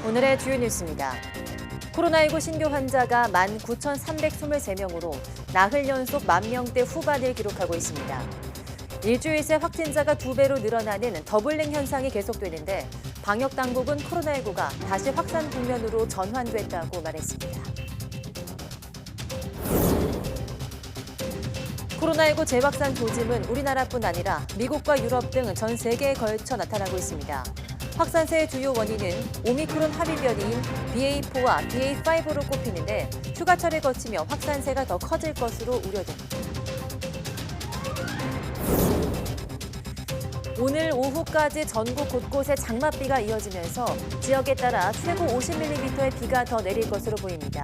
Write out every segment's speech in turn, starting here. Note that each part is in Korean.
오늘의 주요 뉴스입니다. 코로나19 신규 환자가 19,323명으로 나흘 연속 10,000대 후반을 기록하고 있습니다. 일주일 새 확진자가 2배로 늘어나는 더블링 현상이 계속되는데 방역 당국은 코로나19가 다시 확산 국면으로 전환됐다고 말했습니다. 코로나19 재확산 조짐은 우리나라뿐 아니라 미국과 유럽 등 전 세계에 걸쳐 나타나고 있습니다. 확산세의 주요 원인은 오미크론 합의 변이인 BA4와 BA5로 꼽히는데 휴가철을 거치며 확산세가 더 커질 것으로 우려됩니다. 오늘 오후까지 전국 곳곳에 장맛비가 이어지면서 지역에 따라 최고 50mm의 비가 더 내릴 것으로 보입니다.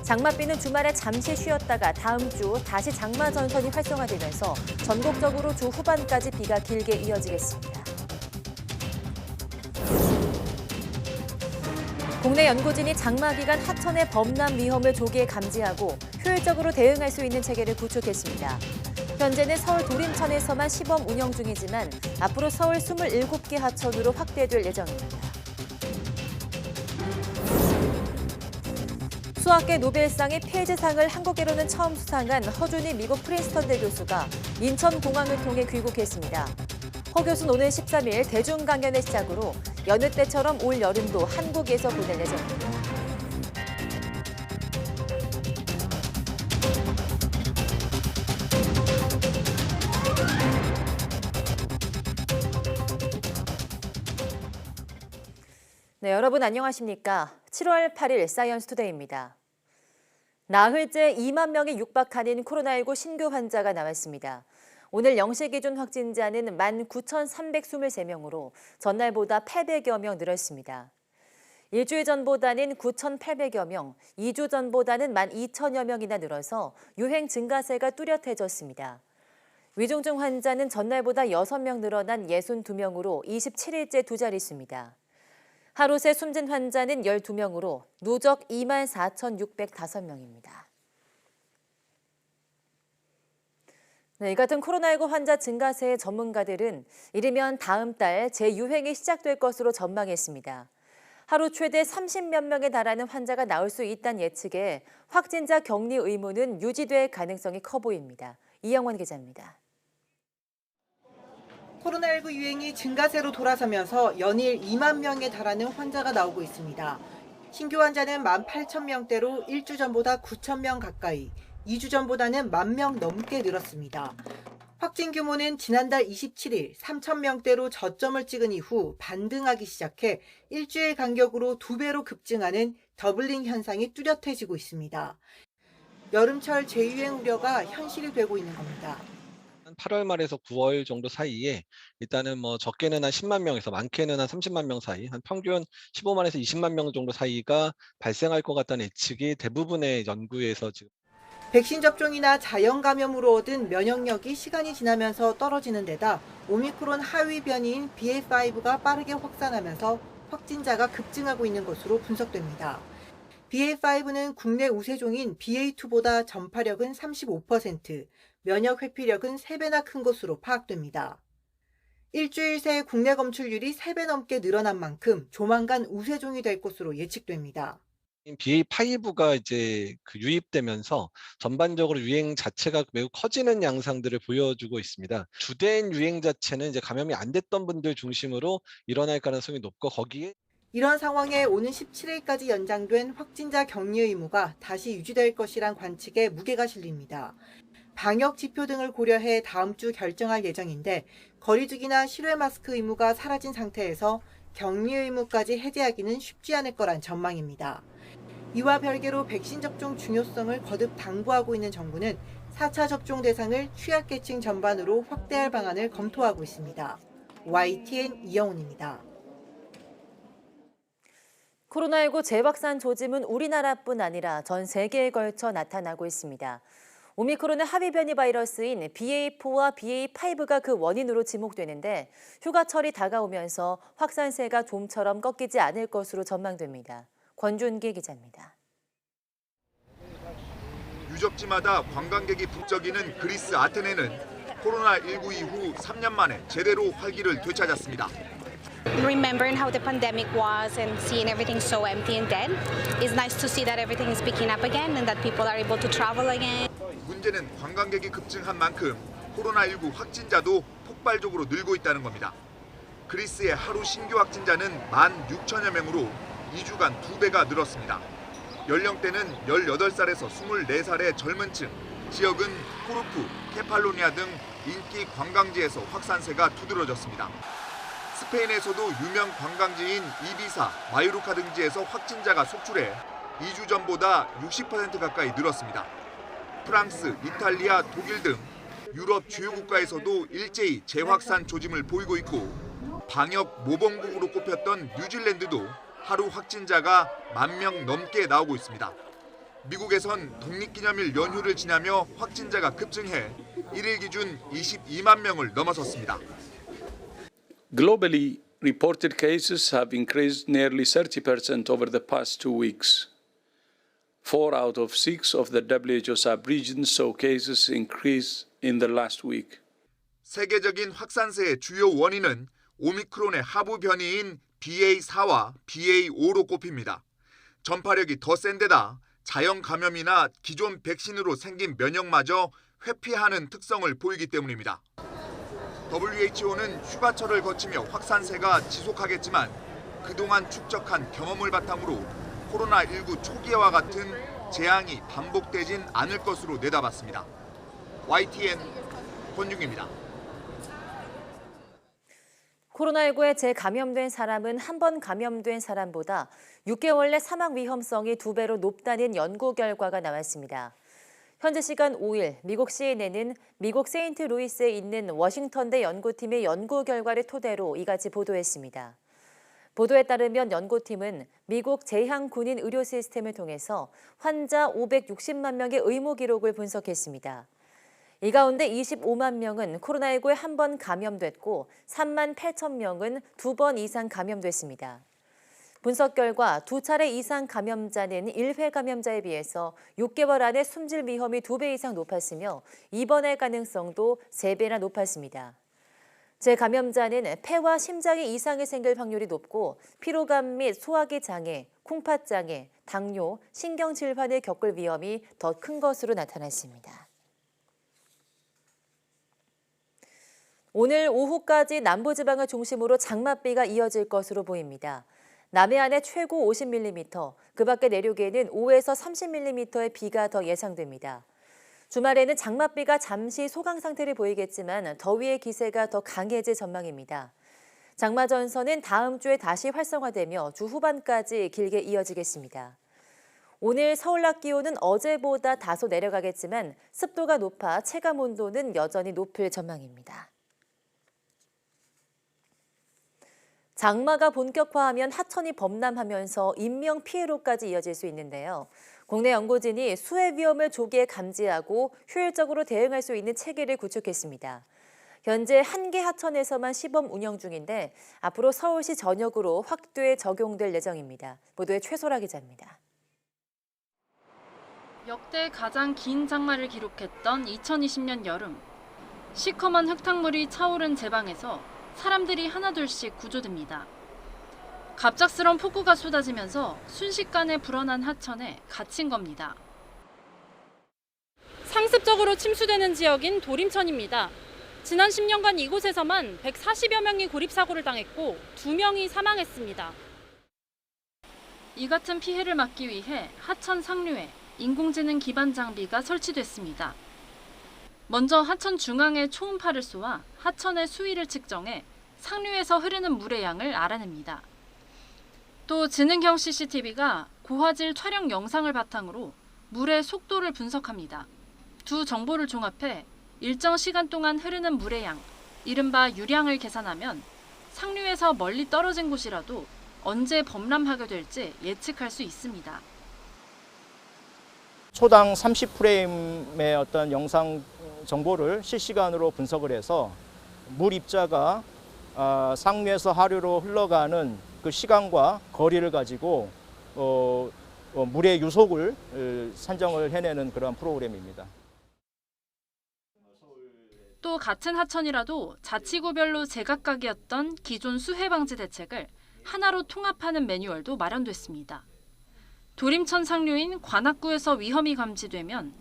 장맛비는 주말에 잠시 쉬었다가 다음 주 다시 장마 전선이 활성화되면서 전국적으로 주 후반까지 비가 길게 이어지겠습니다. 국내 연구진이 장마 기간 하천의 범람 위험을 조기에 감지하고 효율적으로 대응할 수 있는 체계를 구축했습니다. 현재는 서울 도림천에서만 시범 운영 중이지만 앞으로 서울 27개 하천으로 확대될 예정입니다. 수학계 노벨상의 필즈상을 한국계로는 처음 수상한 허준희 미국 프린스턴대 교수가 인천공항을 통해 귀국했습니다. 허 교수는 오늘 13일 대중 강연을 시작으로 여느 때처럼 올 여름도 한국에서 보낼 예정입니다. 네, 여러분 안녕하십니까? 7월 8일 사이언스 투데이입니다. 나흘째 2만 명에 육박하는 코로나19 신규 환자가 나왔습니다. 오늘 0시 기준 확진자는 19,323명으로 전날보다 800여 명 늘었습니다. 일주일 전보다는 9,800여 명, 2주 전보다는 12,000여 명이나 늘어서 유행 증가세가 뚜렷해졌습니다. 위중증 환자는 전날보다 6명 늘어난 62명으로 27일째 두 자릿수입니다. 하루 새 숨진 환자는 12명으로 누적 24,605명입니다. 네, 이 같은 코로나19 환자 증가세의 전문가들은 이르면 다음 달 재유행이 시작될 것으로 전망했습니다. 하루 최대 30몇 명에 달하는 환자가 나올 수 있다는 예측에 확진자 격리 의무는 유지될 가능성이 커 보입니다. 이영원 기자입니다. 코로나19 유행이 증가세로 돌아서면서 연일 2만 명에 달하는 환자가 나오고 있습니다. 신규 환자는 18,000명대로 1주 전보다 9,000명 가까이, 2주 전보다는 10,000명 넘게 늘었습니다. 확진 규모는 지난달 27일 3,000명대로 저점을 찍은 이후 반등하기 시작해 일주일 간격으로 2배로 급증하는 더블링 현상이 뚜렷해지고 있습니다. 여름철 재유행 우려가 현실이 되고 있는 겁니다. 8월 말에서 9월 정도 사이에 일단은 적게는 한 10만 명에서 많게는 한 30만 명 사이, 한 평균 15만에서 20만 명 정도 사이가 발생할 것 같다는 예측이 대부분의 연구에서 지금. 백신 접종이나 자연 감염으로 얻은 면역력이 시간이 지나면서 떨어지는 데다 오미크론 하위 변이인 BA5가 빠르게 확산하면서 확진자가 급증하고 있는 것으로 분석됩니다. BA5는 국내 우세종인 BA2보다 전파력은 35%, 면역 회피력은 3배나 큰 것으로 파악됩니다. 일주일 새 국내 검출률이 3배 넘게 늘어난 만큼 조만간 우세종이 될 것으로 예측됩니다. BA5가 이제 유입되면서 전반적으로 유행 자체가 매우 커지는 양상들을 보여주고 있습니다. 주된 유행 자체는 이제 감염이 안 됐던 분들 중심으로 일어날 가능성이 높고 거기에 이런 상황에 오는 17일까지 연장된 확진자 격리 의무가 다시 유지될 것이란 관측에 무게가 실립니다. 방역 지표 등을 고려해 다음 주 결정할 예정인데 거리두기나 실외 마스크 의무가 사라진 상태에서 격리 의무까지 해제하기는 쉽지 않을 거란 전망입니다. 이와 별개로 백신 접종 중요성을 거듭 당부하고 있는 정부는 4차 접종 대상을 취약계층 전반으로 확대할 방안을 검토하고 있습니다. YTN 이영훈입니다. 코로나19 재확산 조짐은 우리나라뿐 아니라 전 세계에 걸쳐 나타나고 있습니다. 오미크론의 합의 변이 바이러스인 BA4와 BA5가 그 원인으로 지목되는데 휴가철이 다가오면서 확산세가 좀처럼 꺾이지 않을 것으로 전망됩니다. 권준기 기자입니다. 유적지마다 관광객이 북적이는 그리스 아테네는 코로나19 이후 3년 만에 제대로 활기를 되찾았습니다. Remembering how the pandemic was and seeing everything so empty and dead, it's nice to see that everything is picking up again and that people are able to travel again. 문제는 관광객이 급증한 만큼 코로나19 확진자도 폭발적으로 늘고 있다는 겁니다. 그리스의 하루 신규 확진자는 16,000여 명으로 2주간 2배가 늘었습니다. 연령대는 18살에서 24살의 젊은 층, 지역은 코르푸, 케팔로니아 등 인기 관광지에서 확산세가 두드러졌습니다. 스페인에서도 유명 관광지인 이비사, 마요르카 등지에서 확진자가 속출해 2주 전보다 60% 가까이 늘었습니다. 프랑스, 이탈리아, 독일 등 유럽 주요 국가에서도 일제히 재확산 조짐을 보이고 있고 방역 모범국으로 꼽혔던 뉴질랜드도 하루 확진자가 10,000명 넘게 나오고 있습니다. 미국에선 독립기념일 연휴를 지나며 확진자가 급증해 1일 기준 22만 명을 넘어섰습니다. Globally, reported cases have increased nearly 30% over the past 2 weeks. 4 out of 6 of the WHO sub-regions saw cases increase in the last week. 세계적인 확산세의 주요 원인은 오미크론의 하부 변이인 BA4와 BA5로 꼽힙니다. 전파력이 더 센 데다 자연 감염이나 기존 백신으로 생긴 면역마저 회피하는 특성을 보이기 때문입니다. WHO는 휴가철을 거치며 확산세가 지속하겠지만 그동안 축적한 경험을 바탕으로 코로나19 초기와 같은 재앙이 반복되진 않을 것으로 내다봤습니다. YTN 권중입니다. 코로나19에 재감염된 사람은 한 번 감염된 사람보다 6개월 내 사망 위험성이 2배로 높다는 연구 결과가 나왔습니다. 현지 시간 5일 미국 CNN은 미국 세인트루이스에 있는 워싱턴대 연구팀의 연구 결과를 토대로 이같이 보도했습니다. 보도에 따르면 연구팀은 미국 제향군인 의료 시스템을 통해서 환자 560만 명의 의무 기록을 분석했습니다. 이 가운데 25만 명은 코로나19에 한 번 감염됐고 3만 8천 명은 2번 이상 감염됐습니다. 분석 결과 2차례 이상 감염자는 1회 감염자에 비해서 6개월 안에 숨질 위험이 2배 이상 높았으며 입원할 가능성도 3배나 높았습니다. 재감염자는 폐와 심장에 이상이 생길 확률이 높고 피로감 및 소화기 장애, 콩팥 장애, 당뇨, 신경질환을 겪을 위험이 더 큰 것으로 나타났습니다. 오늘 오후까지 남부지방을 중심으로 장맛비가 이어질 것으로 보입니다. 남해안에 최고 50mm, 그 밖에 내륙에는 5에서 30mm의 비가 더 예상됩니다. 주말에는 장맛비가 잠시 소강 상태를 보이겠지만 더위의 기세가 더 강해질 전망입니다. 장마 전선은 다음 주에 다시 활성화되며 주 후반까지 길게 이어지겠습니다. 오늘 서울 낮 기온은 어제보다 다소 내려가겠지만 습도가 높아 체감 온도는 여전히 높을 전망입니다. 장마가 본격화하면 하천이 범람하면서 인명피해로까지 이어질 수 있는데요. 국내 연구진이 수해 위험을 조기에 감지하고 효율적으로 대응할 수 있는 체계를 구축했습니다. 현재 1개 하천에서만 시범 운영 중인데 앞으로 서울시 전역으로 확대 적용될 예정입니다. 보도에 최소라 기자입니다. 역대 가장 긴 장마를 기록했던 2020년 여름. 시커먼 흙탕물이 차오른 제방에서 사람들이 하나둘씩 구조됩니다. 갑작스런 폭우가 쏟아지면서 순식간에 불어난 하천에 갇힌 겁니다. 상습적으로 침수되는 지역인 도림천입니다. 지난 10년간 이곳에서만 140여 명이 고립사고를 당했고 2명이 사망했습니다. 이 같은 피해를 막기 위해 하천 상류에 인공지능 기반 장비가 설치됐습니다. 먼저 하천 중앙에 초음파를 쏘아 하천의 수위를 측정해 상류에서 흐르는 물의 양을 알아냅니다. 또 지능형 CCTV가 고화질 촬영 영상을 바탕으로 물의 속도를 분석합니다. 두 정보를 종합해 일정 시간 동안 흐르는 물의 양, 이른바 유량을 계산하면 상류에서 멀리 떨어진 곳이라도 언제 범람하게 될지 예측할 수 있습니다. 초당 30프레임의 어떤 영상 정보를 실시간으로 분석을 해서 물 입자가 상류에서 하류로 흘러가는 그 시간과 거리를 가지고 물의 유속을 산정을 해내는 그런 프로그램입니다. 또 같은 하천이라도 자치구별로 제각각이었던 기존 수해 방지 대책을 하나로 통합하는 매뉴얼도 마련됐습니다. 도림천 상류인 관악구에서 위험이 감지되면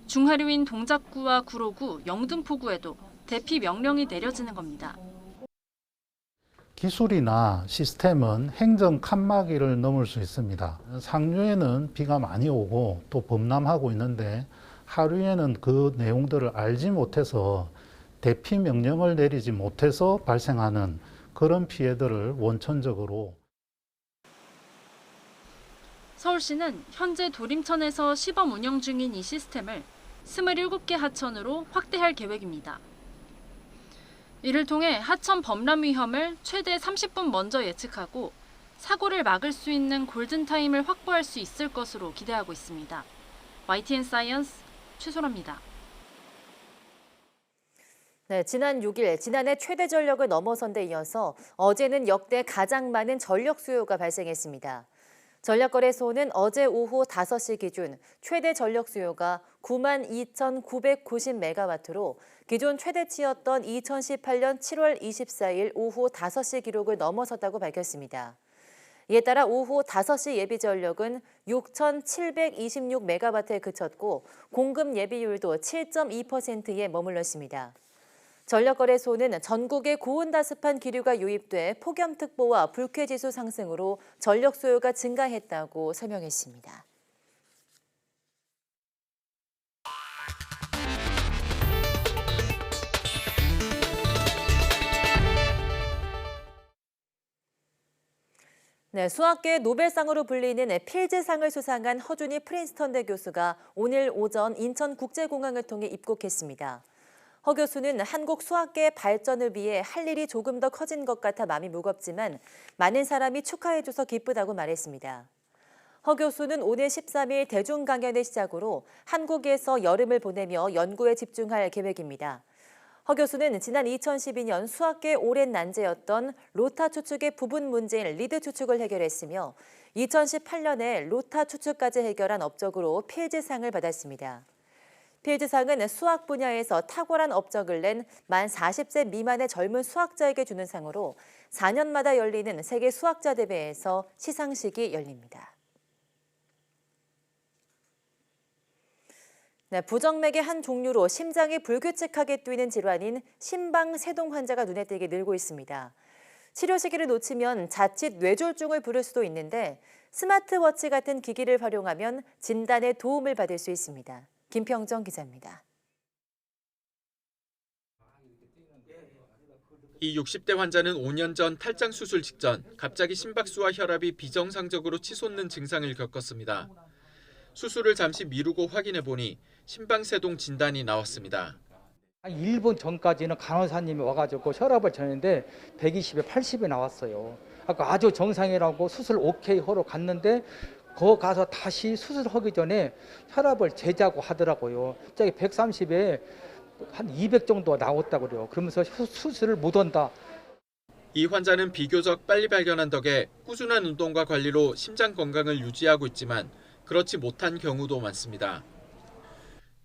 중하류인 동작구와 구로구, 영등포구에도 대피 명령이 내려지는 겁니다. 기술이나 시스템은 행정 칸막이를 넘을 수 있습니다. 상류에는 비가 많이 오고 또 범람하고 있는데 하류에는 그 내용들을 알지 못해서 대피 명령을 내리지 못해서 발생하는 그런 피해들을 원천적으로. 서울시는 현재 도림천에서 시범 운영 중인 이 시스템을 27개 하천으로 확대할 계획입니다. 이를 통해 하천 범람 위험을 최대 30분 먼저 예측하고 사고를 막을 수 있는 골든타임을 확보할 수 있을 것으로 기대하고 있습니다. YTN 사이언스 최소라입니다. 네, 지난 6일 지난해 최대 전력을 넘어선 데 이어서 어제는 역대 가장 많은 전력 수요가 발생했습니다. 전력거래소는 어제 오후 5시 기준 최대 전력 수요가 92,990메가와트로 기존 최대치였던 2018년 7월 24일 오후 5시 기록을 넘어섰다고 밝혔습니다. 이에 따라 오후 5시 예비 전력은 6,726메가와트에 그쳤고 공급 예비율도 7.2%에 머물렀습니다. 전력거래소는 전국에 고온다습한 기류가 유입돼 폭염특보와 불쾌지수 상승으로 전력 수요가 증가했다고 설명했습니다. 네, 수학계 노벨상으로 불리는 필즈상을 수상한 허준희 프린스턴대 교수가 오늘 오전 인천국제공항을 통해 입국했습니다. 허 교수는 한국 수학계의 발전을 위해 할 일이 조금 더 커진 것 같아 마음이 무겁지만 많은 사람이 축하해줘서 기쁘다고 말했습니다. 허 교수는 오늘 13일 대중 강연을 시작으로 한국에서 여름을 보내며 연구에 집중할 계획입니다. 허 교수는 지난 2012년 수학계의 오랜 난제였던 로타 추측의 부분 문제인 리드 추측을 해결했으며 2018년에 로타 추측까지 해결한 업적으로 필즈상을 받았습니다. 필즈상은 수학 분야에서 탁월한 업적을 낸 만 40세 미만의 젊은 수학자에게 주는 상으로 4년마다 열리는 세계 수학자 대회에서 시상식이 열립니다. 네, 부정맥의 한 종류로 심장이 불규칙하게 뛰는 질환인 심방세동 환자가 눈에 띄게 늘고 있습니다. 치료 시기를 놓치면 자칫 뇌졸중을 부를 수도 있는데 스마트워치 같은 기기를 활용하면 진단에 도움을 받을 수 있습니다. 김평정 기자입니다. 이 60대 환자는 5년 전 탈장 수술 직전 갑자기 심박수와 혈압이 비정상적으로 치솟는 증상을 겪었습니다. 수술을 잠시 미루고 확인해 보니 심방세동 진단이 나왔습니다. 1분 전까지는 간호사님이 와가지고 혈압을 재는데 120에 80이 나왔어요. 아주 정상이라고 수술 오케이 하러 갔는데 거 가서 다시 수술하기 전에 혈압을 재자고 하더라고요. 갑자기 130에 한 200 정도가 나왔다고 그래요. 그러면서 수술을 못 한다. 이 환자는 비교적 빨리 발견한 덕에 꾸준한 운동과 관리로 심장 건강을 유지하고 있지만 그렇지 못한 경우도 많습니다.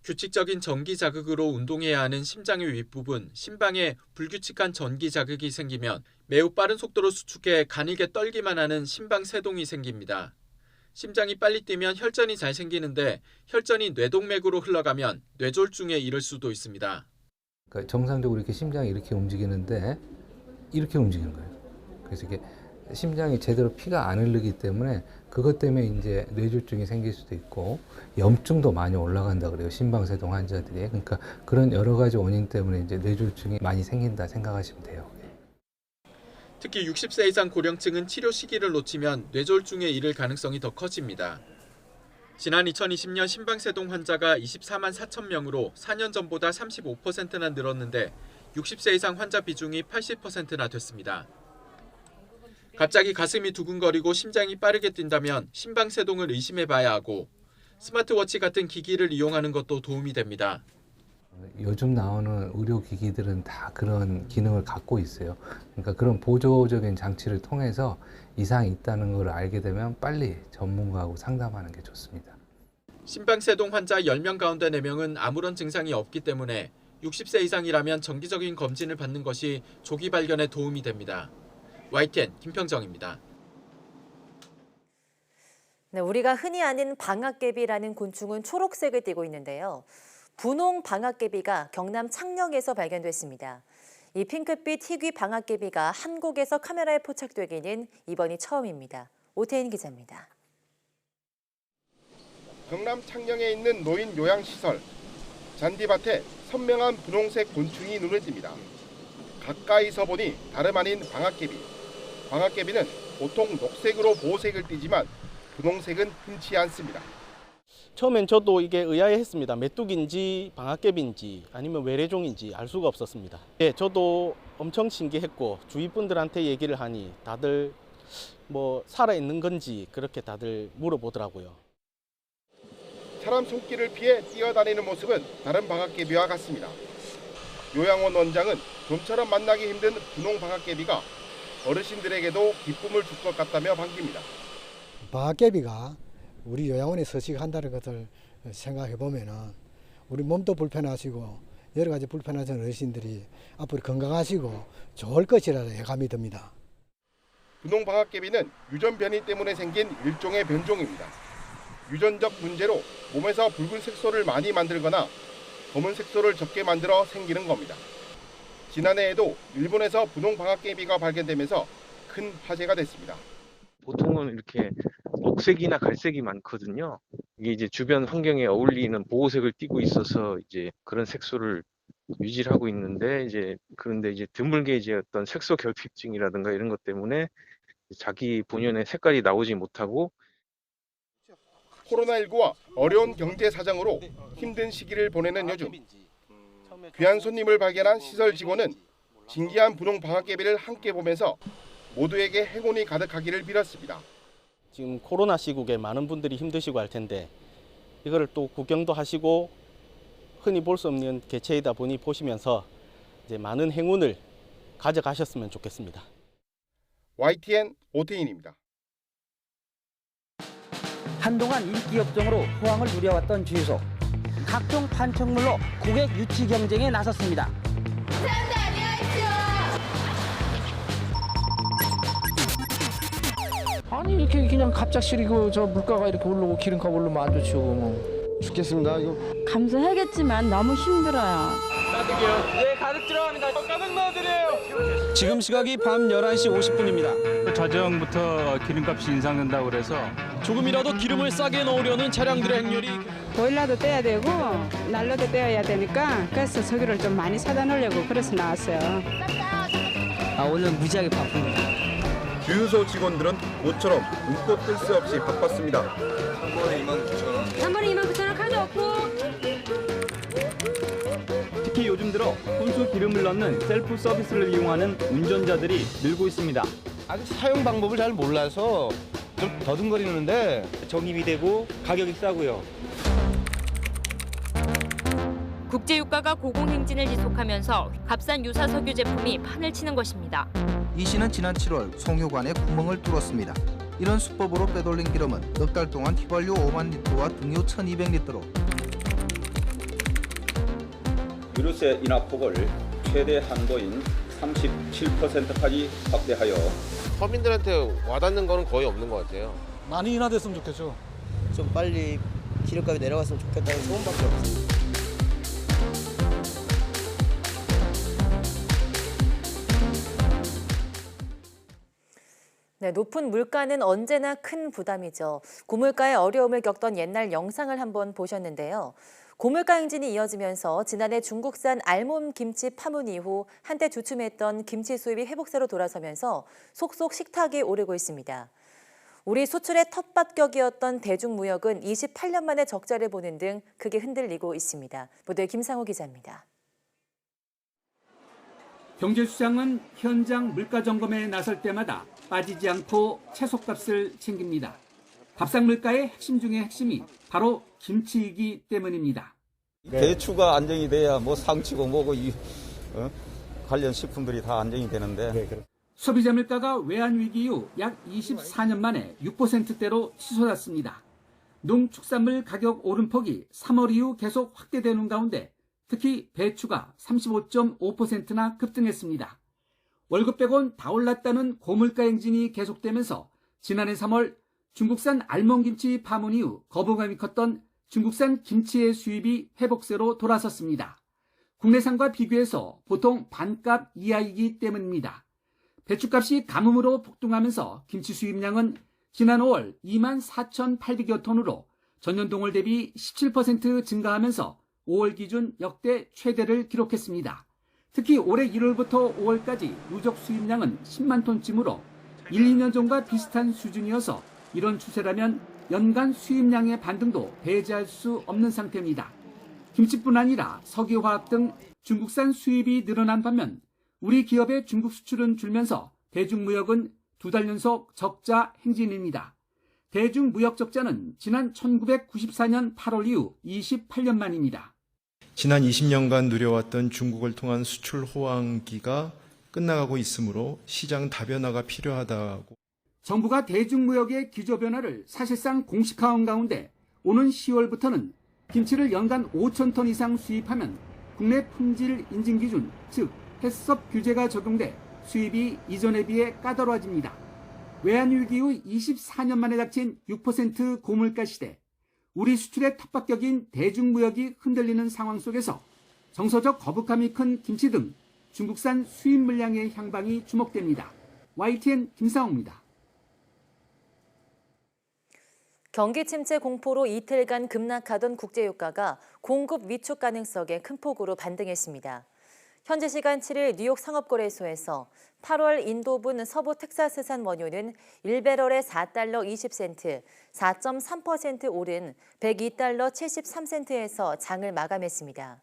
규칙적인 전기 자극으로 운동해야 하는 심장의 윗부분, 심방에 불규칙한 전기 자극이 생기면 매우 빠른 속도로 수축해 가늘게 떨기만 하는 심방세동이 생깁니다. 심장이 빨리 뛰면 혈전이 잘 생기는데 혈전이 뇌동맥으로 흘러가면 뇌졸중에 이를 수도 있습니다. 그러니까 정상적으로 이렇게 심장이 이렇게 움직이는데 이렇게 움직이는 거예요. 그래서 이게 심장이 제대로 피가 안 흐르기 때문에 그것 때문에 이제 뇌졸중이 생길 수도 있고 염증도 많이 올라간다 그래요. 심방세동 환자들이. 그러니까 그런 여러 가지 원인 때문에 이제 뇌졸중이 많이 생긴다 생각하시면 돼요. 특히 60세 이상 고령층은 치료 시기를 놓치면 뇌졸중에 이를 가능성이 더 커집니다. 지난 2020년 심방세동 환자가 24만 4천 명으로 4년 전보다 35%나 늘었는데 60세 이상 환자 비중이 80%나 됐습니다. 갑자기 가슴이 두근거리고 심장이 빠르게 뛴다면 심방세동을 의심해봐야 하고 스마트워치 같은 기기를 이용하는 것도 도움이 됩니다. 요즘 나오는 의료기기들은 다 그런 기능을 갖고 있어요. 그러니까 그런 보조적인 장치를 통해서 이상이 있다는 걸 알게 되면 빨리 전문가하고 상담하는 게 좋습니다. 심방세동 환자 10명 가운데 4명은 아무런 증상이 없기 때문에 60세 이상이라면 정기적인 검진을 받는 것이 조기 발견에 도움이 됩니다. YTN 김평정입니다. 네, 우리가 흔히 아는 방앗개비라는 곤충은 초록색을 띠고 있는데요. 분홍 방앗개비가 경남 창녕에서 발견됐습니다. 이 핑크빛 희귀 방앗개비가 한국에서 카메라에 포착되기는 이번이 처음입니다. 오태인 기자입니다. 경남 창녕에 있는 노인 요양시설. 잔디밭에 선명한 분홍색 곤충이 눈에 띕니다. 가까이서 보니 다름 아닌 방앗개비. 방앗개비는 보통 녹색으로 보호색을 띠지만 분홍색은 흔치 않습니다. 처음엔 저도 이게 의아해했습니다. 메뚜기인지 방앗개비인지 아니면 외래종인지 알 수가 없었습니다. 예, 저도 엄청 신기했고 주위 분들한테 얘기를 하니 다들 뭐 살아있는 건지 그렇게 다들 물어보더라고요. 사람 손길을 피해 뛰어다니는 모습은 다른 방앗개비와 같습니다. 요양원 원장은 좀처럼 만나기 힘든 분홍 방앗개비가 어르신들에게도 기쁨을 줄 것 같다며 반깁니다. 방앗개비가 우리 요양원에 서식한다는 것을 생각해 보면은 우리 몸도 불편하시고 여러 가지 불편하신 어르신들이 앞으로 건강하시고 좋을 것이라는 예감이 듭니다. 분홍 방앗개비는 유전 변이 때문에 생긴 일종의 변종입니다. 유전적 문제로 몸에서 붉은 색소를 많이 만들거나 검은 색소를 적게 만들어 생기는 겁니다. 지난해에도 일본에서 분홍 방앗개비가 발견되면서 큰 화제가 됐습니다. 보통은 이렇게 녹색이나 갈색이 많거든요. 이게 이제 주변 환경에 어울리는 보호색을 띠고 있어서 이제 그런 색소를 유지를 하고 있는데 그런데 드물게 어떤 색소 결핍증이라든가 이런 것 때문에 자기 본연의 색깔이 나오지 못하고 코로나19와 어려운 경제 사정으로 힘든 시기를 보내는 요즘 귀한 손님을 발견한 시설 직원은 진기한 분홍 방앗개비를 함께 보면서 모두에게 행운이 가득하기를 빌었습니다. 지금 코로나 시국에 많은 분들이 힘드시고 할 텐데 이거를 또 구경도 하시고 흔히 볼 수 없는 개체이다 보니 보시면서 이제 많은 행운을 가져가셨으면 좋겠습니다. YTN 오태인입니다. 한동안 인기 업종으로 호황을 누려왔던 주유소. 각종 판촉물로 고객 유치 경쟁에 나섰습니다. 아니 이렇게 그냥 갑작스레 저 물가가 이렇게 오르고 기름값 오르면 안 좋죠. 뭐 죽겠습니다. 이거 감수하겠지만 너무 힘들어요. 가득이요. 네, 가득 들어갑니다. 가득 넣어드려요. 지금 시각이 밤 11시 50분입니다. 자정부터 기름값이 인상된다고 그래서 조금이라도 기름을 싸게 넣으려는 차량들의 행렬이 보일러도 떼야 되고 난로도 떼어야 되니까 그래서 석유를 좀 많이 사다 놓으려고 그래서 나왔어요. 오늘 무지하게 바쁩니다. 주유소 직원들은 모처럼 눈코 뜰 새 없이 바빴습니다. 한 번에 29,000원. 한 번에 29,000원 카드 없고. 특히 요즘 들어 혼수 기름을 넣는 셀프 서비스를 이용하는 운전자들이 늘고 있습니다. 아직 사용 방법을 잘 몰라서 좀 더듬거리는데 적립이 되고 가격이 싸고요. 국제유가가 고공행진을 지속하면서 값싼 유사 석유 제품이 판을 치는 것입니다. 이 씨는 지난 7월 송유관에 구멍을 뚫었습니다. 이런 수법으로 빼돌린 기름은 넉 달 동안 휘발유 5만 리터와 등유 1,200리터로 유류세 인하폭을 최대 한도인 37%까지 확대하여 서민들한테 와닿는 거는 거의 없는 것 같아요. 많이 인하됐으면 좋겠죠. 좀 빨리 기름값이 내려갔으면 좋겠다는 소원밖에 없습니다. 네, 높은 물가는 언제나 큰 부담이죠. 고물가의 어려움을 겪던 옛날 영상을 한번 보셨는데요. 고물가 행진이 이어지면서 지난해 중국산 알몸 김치 파문 이후 한때 주춤했던 김치 수입이 회복세로 돌아서면서 속속 식탁이 오르고 있습니다. 우리 수출의 텃밭격이었던 대중무역은 28년 만에 적자를 보는 등 크게 흔들리고 있습니다. 보도에 김상호 기자입니다. 경제수장은 현장 물가 점검에 나설 때마다 빠지지 않고 채소값을 챙깁니다. 밥상 물가의 핵심 중의 핵심이 바로 김치이기 때문입니다. 대추가 안정이 돼야 뭐 상치고 뭐고 관련 식품들이 다 안정이 되는데. 소비자 물가가 외환 위기 이후 약 24년 만에 6%대로 치솟았습니다. 농축산물 가격 오름폭이 3월 이후 계속 확대되는 가운데 특히 배추가 35.5%나 급등했습니다. 월급 빼곤 다 올랐다는 고물가 행진이 계속되면서 지난해 3월 중국산 알몬김치 파문 이후 거부감이 컸던 중국산 김치의 수입이 회복세로 돌아섰습니다. 국내산과 비교해서 보통 반값 이하이기 때문입니다. 배추값이 가뭄으로 폭등하면서 김치 수입량은 지난 5월 24,800여 톤으로 전년 동월 대비 17% 증가하면서 5월 기준 역대 최대를 기록했습니다. 특히 올해 1월부터 5월까지 누적 수입량은 10만 톤쯤으로 1, 2년 전과 비슷한 수준이어서 이런 추세라면 연간 수입량의 반등도 배제할 수 없는 상태입니다. 김치뿐 아니라 석유화학 등 중국산 수입이 늘어난 반면 우리 기업의 중국 수출은 줄면서 대중무역은 2달 연속 적자 행진입니다. 대중무역 적자는 지난 1994년 8월 이후 28년 만입니다. 지난 20년간 누려왔던 중국을 통한 수출 호황기가 끝나가고 있으므로 시장 다변화가 필요하다고. 정부가 대중무역의 기조 변화를 사실상 공식화한 가운데 오는 10월부터는 김치를 연간 5천 톤 이상 수입하면 국내 품질 인증 기준, 즉 해썹 규제가 적용돼 수입이 이전에 비해 까다로워집니다. 외환위기 후 24년 만에 닥친 6% 고물가 시대, 우리 수출의 톱밥격인 대중무역이 흔들리는 상황 속에서 정서적 거부감이 큰 김치 등 중국산 수입 물량의 향방이 주목됩니다. YTN 김상호입니다. 경기 침체 공포로 이틀간 급락하던 국제유가가 공급 위축 가능성에 큰 폭으로 반등했습니다. 현지 시간 7일 뉴욕 상업거래소에서 8월 인도분 서부 텍사스산 원유는 1배럴에 $4 20센트, 4.3% 오른 $102 73센트에서 장을 마감했습니다.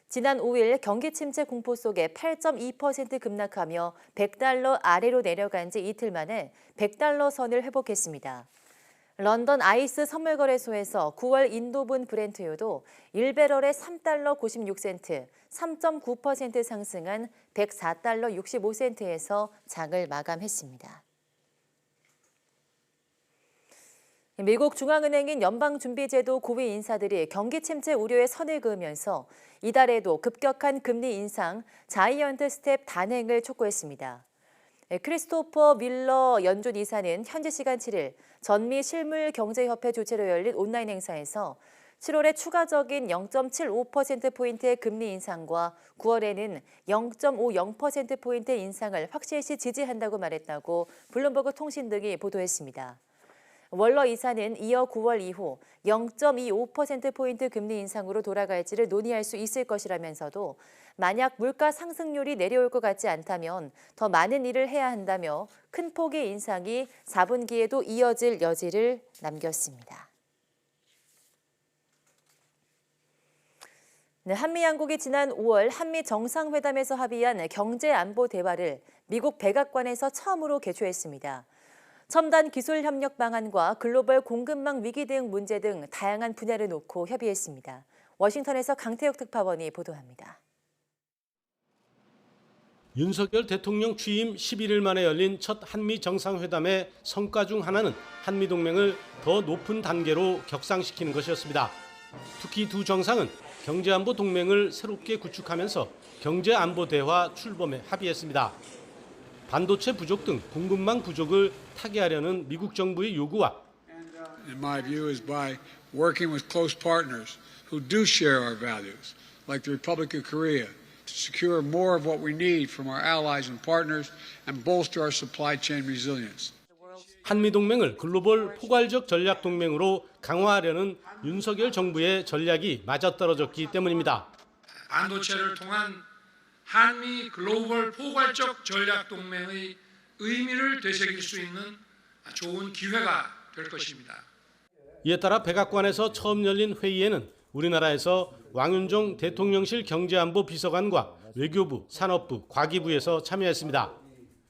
지난 5일 경기 침체 공포 속에 8.2% 급락하며 $100 아래로 내려간 지 이틀 만에 $100 선을 회복했습니다. 런던 아이스 선물거래소에서 9월 인도분 브렌트유도 1배럴에 $3 96센트, 3.9% 상승한 $104 65센트에서 장을 마감했습니다. 미국 중앙은행인 연방준비제도 고위 인사들이 경기 침체 우려에 선을 그으면서 이달에도 급격한 금리 인상, 자이언트 스텝 단행을 촉구했습니다. 크리스토퍼 밀러 연준 이사는 현지 시간 7일 전미 실물경제협회 주최로 열린 온라인 행사에서 7월에 추가적인 0.75%포인트의 금리 인상과 9월에는 0.50%포인트 인상을 확실시 지지한다고 말했다고 블룸버그 통신 등이 보도했습니다. 월러 이사는 이어 9월 이후 0.25%포인트 금리 인상으로 돌아갈지를 논의할 수 있을 것이라면서도 만약 물가 상승률이 내려올 것 같지 않다면 더 많은 일을 해야 한다며 큰 폭의 인상이 4분기에도 이어질 여지를 남겼습니다. 한미 양국이 지난 5월 한미 정상회담에서 합의한 경제안보 대화를 미국 백악관에서 처음으로 개최했습니다. 첨단 기술 협력 방안과 글로벌 공급망 위기 대응 문제 등 다양한 분야를 놓고 협의했습니다. 워싱턴에서 강태욱 특파원이 보도합니다. 윤석열 대통령 취임 11일 만에 열린 첫 한미 정상회담의 성과 중 하나는 한미동맹을 더 높은 단계로 격상시키는 것이었습니다. 특히 두 정상은 경제안보 동맹을 새롭게 구축하면서 경제안보 대화 출범에 합의했습니다. 반도체 부족 등 공급망 부족을 타개하려는 미국 정부의 요구와 In my view is by working with close partners who do share our values, like the Republic of Korea, to secure more of what we need from our allies and partners and bolster our supply chain resilience. 한미동맹을 글로벌 포괄적 전략 동맹으로 강화하려는 윤석열 정부의 전략이 맞아떨어졌기 때문입니다. 반도체를 통한 한미 글로벌 포괄적 전략 동맹의 의미를 되새길 수 있는 좋은 기회가 될 것입니다. 이에 따라 백악관에서 처음 열린 회의에는 우리나라에서 왕윤종 대통령실 경제안보 비서관과 외교부, 산업부, 과기부에서 참여했습니다.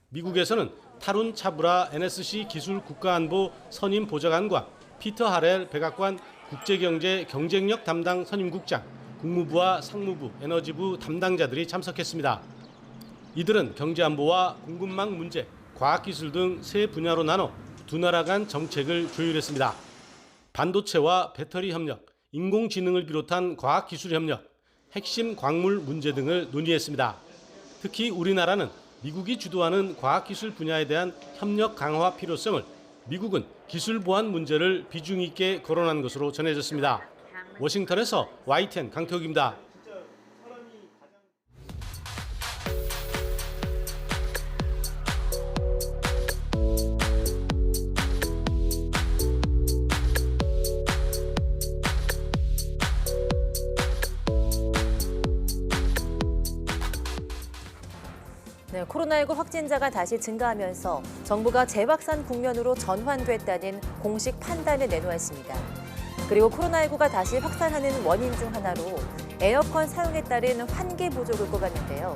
미국에서는 타룬 차브라 NSC 기술 국가안보 선임 보좌관과 피터 하렐 백악관 국제경제 경쟁력 담당 선임국장, 국무부와 상무부, 에너지부 담당자들이 참석했습니다. 이들은 경제안보와 공급망 문제, 과학기술 등 세 분야로 나눠 두 나라 간 정책을 조율했습니다. 반도체와 배터리 협력, 인공지능을 비롯한 과학기술 협력, 핵심 광물 문제 등을 논의했습니다. 특히 우리나라는 미국이 주도하는 과학기술 분야에 대한 협력 강화 필요성을 미국은 기술 보안 문제를 비중 있게 거론한 것으로 전해졌습니다. 워싱턴에서 YTN 강태욱입니다. 네, 코로나19 확진자가 다시 증가하면서 정부가 재확산 국면으로 전환됐다는 공식 판단을 내놓았습니다. 그리고 코로나19가 다시 확산하는 원인 중 하나로 에어컨 사용에 따른 환기 부족을 꼽았는데요.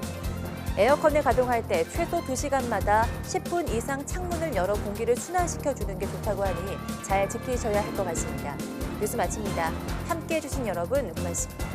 에어컨을 가동할 때 최소 2시간마다 10분 이상 창문을 열어 공기를 순환시켜주는 게 좋다고 하니 잘 지키셔야 할 것 같습니다. 뉴스 마칩니다. 함께해 주신 여러분 고맙습니다.